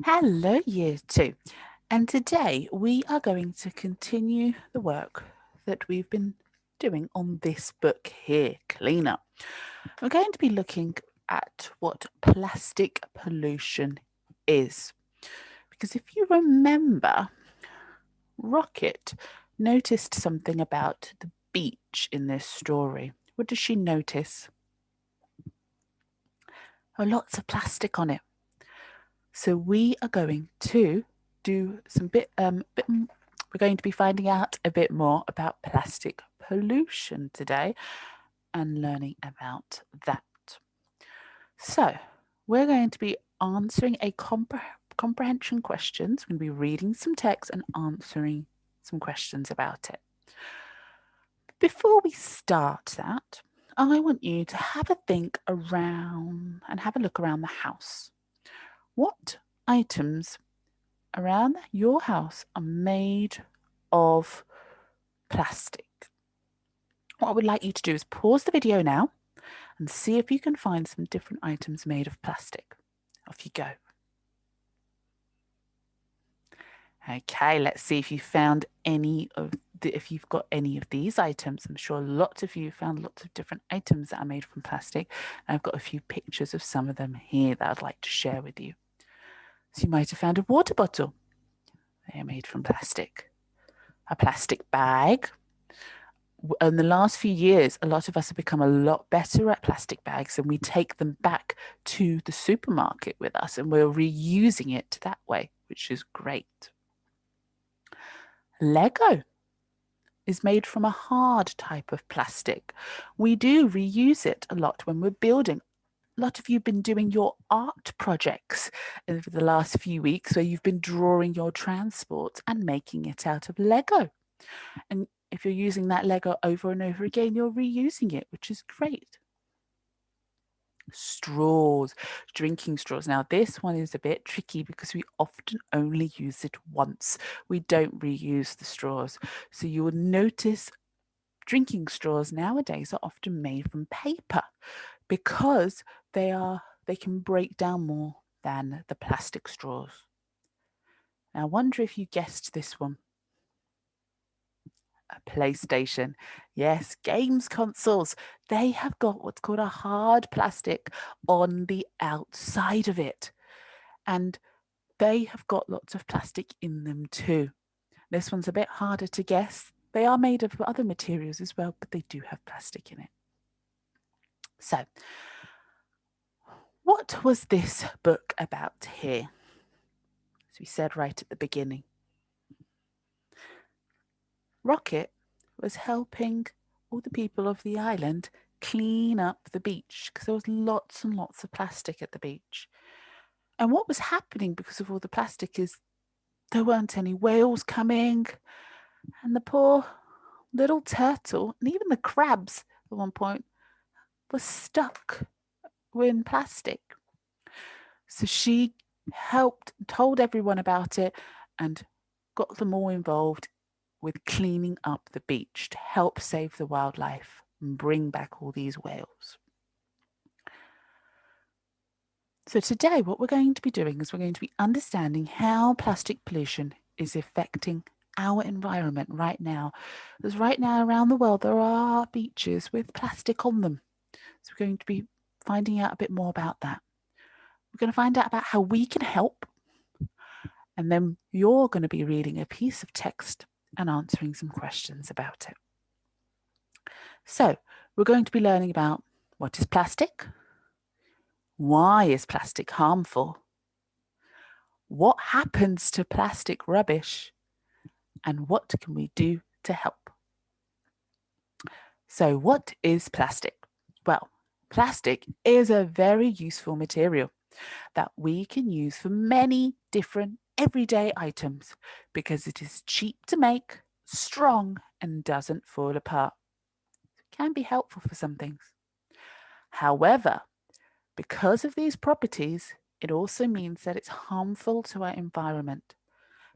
Hello, Year 2. And today we are going to continue the work that we've been doing on this book here, Cleaner. We're going to be looking at what plastic pollution is. Because if you remember, Rocket noticed something about the beach in this story. What does she notice? Oh, lots of plastic on it. So we are going to do some we're going to be finding out a bit more about plastic pollution today and learning about that. So we're going to be answering a comprehension questions. We're going to be reading some text and answering some questions about it. Before we start that, I want you to have a think around and have a look around the house. What items around your house are made of plastic? What I would like you to do is pause the video now and see if you can find some different items made of plastic. Off you go. Okay, let's see if you found if you've got any of these items. I'm sure lots of you found lots of different items that are made from plastic. I've got a few pictures of some of them here that I'd like to share with you. So you might have found a water bottle. They are made from plastic. A plastic bag. In the last few years, a lot of us have become a lot better at plastic bags, and we take them back to the supermarket with us and we're reusing it that way, which is great. Lego is made from a hard type of plastic. We do reuse it a lot when we're building. A lot of you have been doing your art projects over the last few weeks where you've been drawing your transport and making it out of Lego. And if you're using that Lego over and over again, you're reusing it, which is great. Straws, drinking straws. Now, this one is a bit tricky because we often only use it once. We don't reuse the straws. So you will notice drinking straws nowadays are often made from paper because they can break down more than the plastic straws. Now, I wonder if you guessed this one. A PlayStation. Yes, games consoles. They have got what's called a hard plastic on the outside of it. And they have got lots of plastic in them too. This one's a bit harder to guess. They are made of other materials as well, but they do have plastic in it. So, what was this book about here? As we said right at the beginning, Rocket was helping all the people of the island clean up the beach because there was lots and lots of plastic at the beach. And what was happening because of all the plastic is there weren't any whales coming, and the poor little turtle and even the crabs at one point were stuck in plastic. So she helped, told everyone about it, and got them all involved with cleaning up the beach to help save the wildlife and bring back all these whales. So today what we're going to be doing is we're going to be understanding how plastic pollution is affecting our environment right now. Because right now around the world there are beaches with plastic on them. So we're going to be finding out a bit more about that. We're going to find out about how we can help. And then you're going to be reading a piece of text and answering some questions about it. So we're going to be learning about what is plastic, why is plastic harmful, what happens to plastic rubbish, and what can we do to help. So what is plastic? Well, plastic is a very useful material that we can use for many different everyday items because it is cheap to make, strong, and doesn't fall apart. It can be helpful for some things. However, because of these properties, it also means that it's harmful to our environment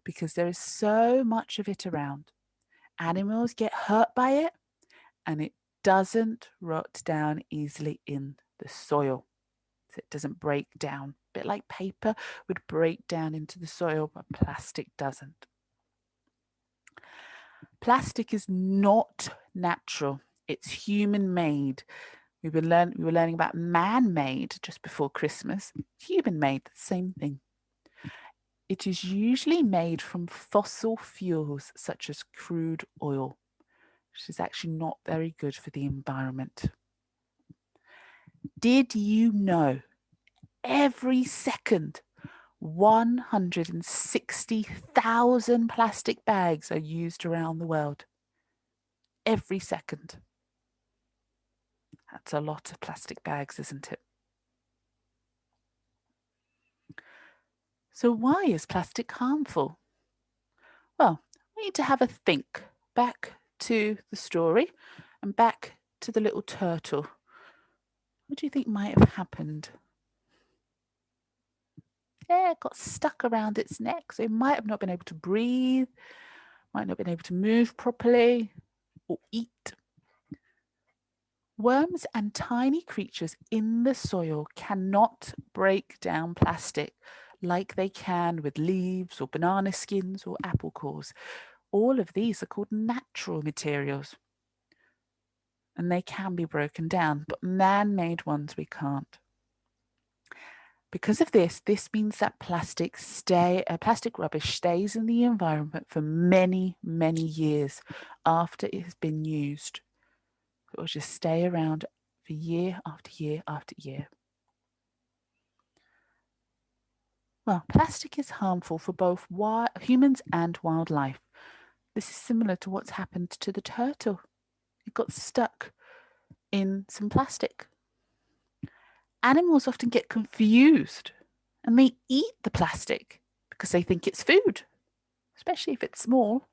because there is so much of it around. Animals get hurt by it and it doesn't rot down easily in the soil. So it doesn't break down bit like paper, would break down into the soil, but plastic doesn't. Plastic is not natural. It's human-made. We were learning about man-made just before Christmas. Human-made, the same thing. It is usually made from fossil fuels such as crude oil, which is actually not very good for the environment. Did you know every second 160,000 plastic bags are used around the world? Every second. That's a lot of plastic bags, isn't it? So why is plastic harmful? Well, we need to have a think back to the story and back to the little turtle. What do you think might have happened? Yeah, it got stuck around its neck, so it might have not been able to breathe, might not have been able to move properly or eat. Worms and tiny creatures in the soil cannot break down plastic like they can with leaves or banana skins or apple cores. All of these are called natural materials, and they can be broken down, but man-made ones we can't. Because of this means that plastic rubbish stays in the environment for many, many years after it has been used. It will just stay around for year after year after year. Well, plastic is harmful for both humans and wildlife. This is similar to what's happened to the turtle. It got stuck in some plastic. Animals often get confused and they eat the plastic because they think it's food, especially if it's small.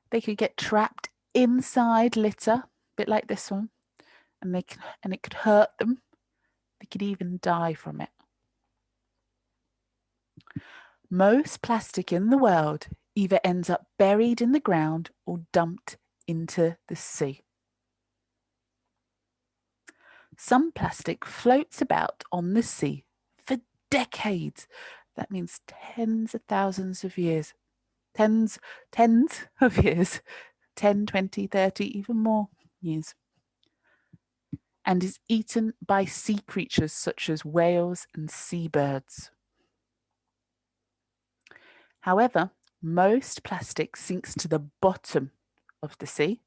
They could get trapped inside litter, a bit like this one, and it could hurt them. They could even die from it. Most plastic in the world either ends up buried in the ground or dumped into the sea. Some plastic floats about on the sea for decades. That means tens of thousands of years. Tens of years. 10, 20, 30, even more years. And is eaten by sea creatures such as whales and seabirds. However, most plastic sinks to the bottom of the sea.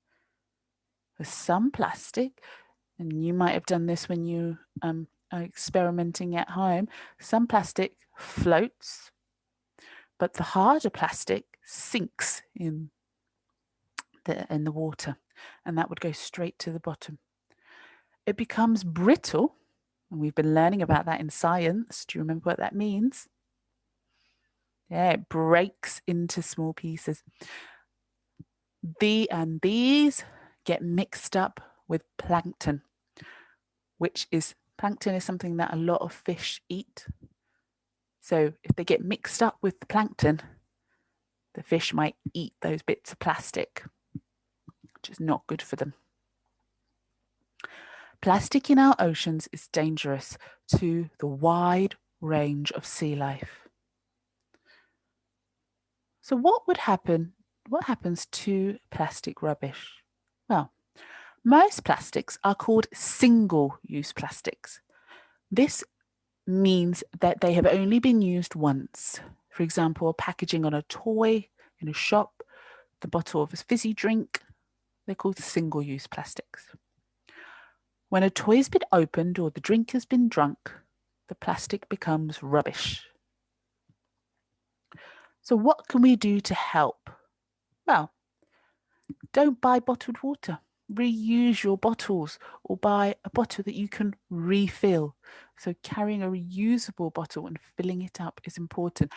For some plastic, and you might have done this when you are experimenting at home, some plastic floats, but the harder plastic sinks in the water, and that would go straight to the bottom. It becomes brittle, and we've been learning about that in science. Do you remember what that means? Yeah, it breaks into small pieces. These get mixed up with plankton, plankton is something that a lot of fish eat. So if they get mixed up with the plankton, the fish might eat those bits of plastic, which is not good for them. Plastic in our oceans is dangerous to the wide range of sea life. So what happens to plastic rubbish? Well, most plastics are called single-use plastics. This means that they have only been used once. For example, packaging on a toy in a shop, the bottle of a fizzy drink, they're called single-use plastics. When a toy has been opened or the drink has been drunk, the plastic becomes rubbish. So what can we do to help? Well, don't buy bottled water. Reuse your bottles or buy a bottle that you can refill. So carrying a reusable bottle and filling it up is important.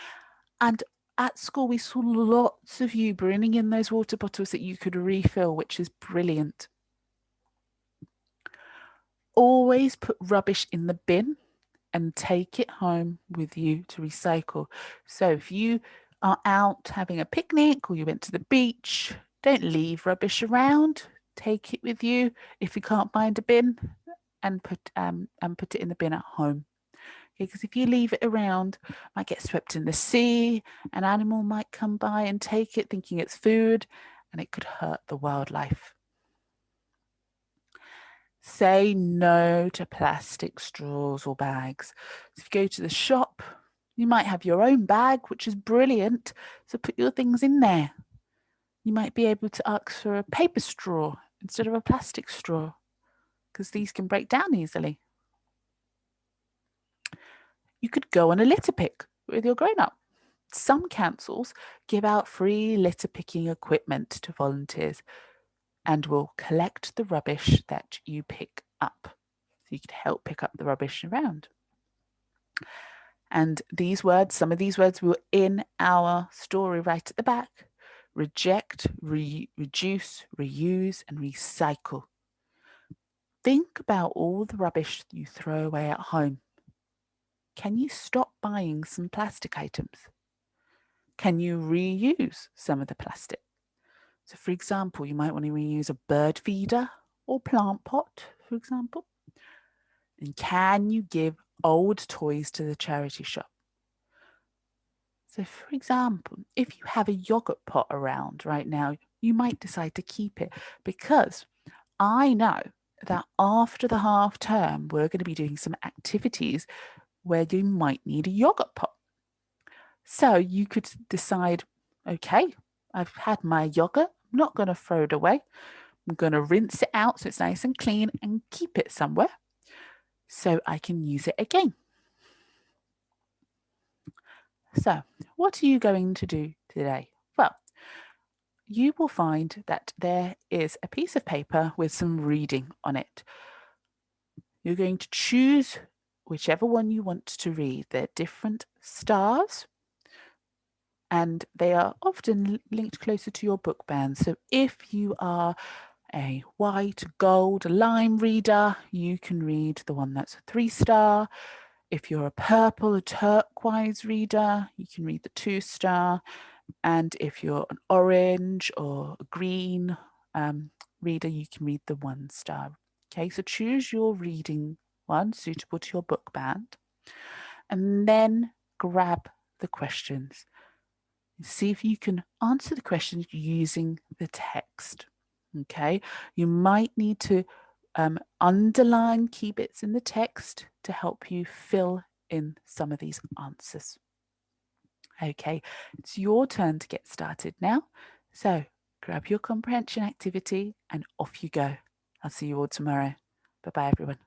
And at school, we saw lots of you bringing in those water bottles that you could refill, which is brilliant. Always put rubbish in the bin and take it home with you to recycle. So if you are out having a picnic or you went to the beach, don't leave rubbish around. Take it with you if you can't find a bin and put it in the bin at home. Because if you leave it around, it might get swept in the sea, an animal might come by and take it thinking it's food, and it could hurt the wildlife. Say no to plastic straws or bags. So if you go to the shop, you might have your own bag, which is brilliant. So put your things in there. You might be able to ask for a paper straw instead of a plastic straw, because these can break down easily. You could go on a litter pick with your grown-up. Some councils give out free litter picking equipment to volunteers and will collect the rubbish that you pick up. So you could help pick up the rubbish around. And these words, some of these words were in our story right at the back. Reject, reduce, reuse, and recycle. Think about all the rubbish you throw away at home. Can you stop buying some plastic items? Can you reuse some of the plastic? So for example, you might want to reuse a bird feeder or plant pot, for example. And can you give old toys to the charity shop? So for example, if you have a yogurt pot around right now, you might decide to keep it, because I know that after the half term, we're going to be doing some activities where you might need a yogurt pot. So you could decide, okay, I've had my yogurt, I'm not going to throw it away. I'm going to rinse it out so it's nice and clean and keep it somewhere so I can use it again. So what are you going to do today? Well, you will find that there is a piece of paper with some reading on it. You're going to choose whichever one you want to read. They're different stars, and they are often linked closer to your book band. So if you are a white, gold, lime reader, you can read the one that's a 3-star. If you're a purple, a turquoise reader, you can read the 2-star. And if you're an orange or a green reader, you can read the 1-star. Okay, so choose your reading one suitable to your book band, and then grab the questions. See if you can answer the questions using the text. Okay, you might need to underline key bits in the text to help you fill in some of these answers. Okay, it's your turn to get started now. So grab your comprehension activity and off you go. I'll see you all tomorrow. Bye-bye, everyone.